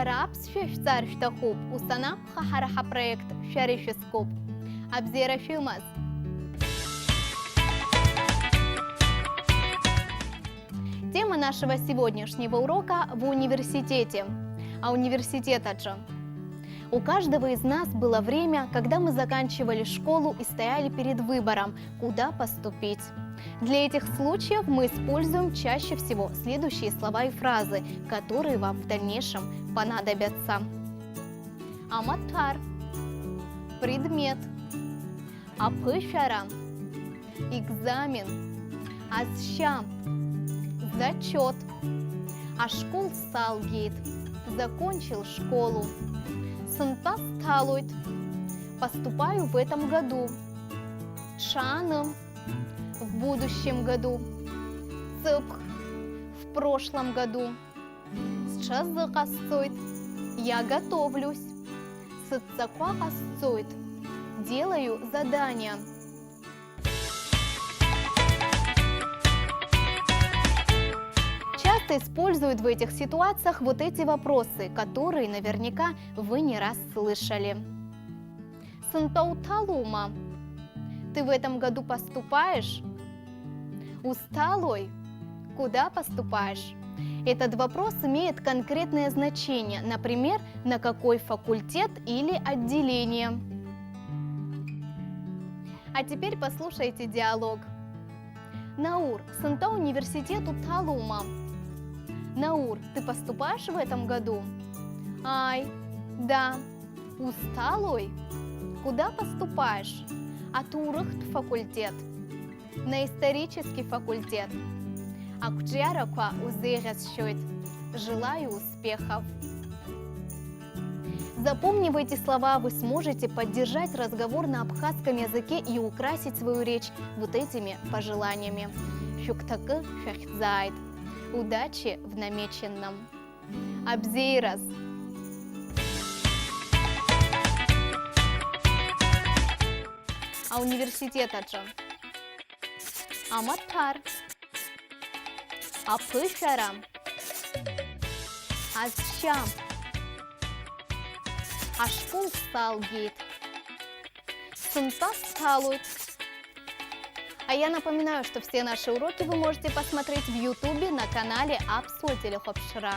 Шарап швейцар штахуб, устанап хахараха проект шаришескоп. Абзера Филмас. Тема нашего сегодняшнего урока в университете. А университет о чем? У каждого из нас было время, когда мы заканчивали школу и стояли перед выбором, куда поступить. Для этих случаев мы используем чаще всего следующие слова и фразы, которые вам в дальнейшем понадобятся. Аматтар, предмет, апышара, экзамен, асщам, зачет, ашкол салгейт, закончил школу, сынпа сталует, поступаю в этом году, шаным, в будущем году, цыпх, в прошлом году, счазы касцойт, я готовлюсь, сыцаква касцойт, делаю задания. Часто используют в этих ситуациях вот эти вопросы, которые наверняка вы не раз слышали. Сынтауталума, ты в этом году поступаешь? Усталой? Куда поступаешь? Этот вопрос имеет конкретное значение, например, на какой факультет или отделение. А теперь послушайте диалог. Наур, сынта университету талума. Наур, ты поступаешь в этом году? Ай, да. Усталой? Куда поступаешь? Атурахт факультет. На исторический факультет. Акчараква узерасчет. Желаю успехов. Запомнив эти слова, вы сможете поддержать разговор на абхазском языке и украсить свою речь вот этими пожеланиями. Шуктакы шахтзайд. Удачи в намеченном. Абзейраз. А университет о чем? Аматтар, апышара, асщам, ашкол салгейт, сынпа сталует. А я напоминаю, что все наши уроки вы можете посмотреть в Ютубе на канале Апсо Телехопшра.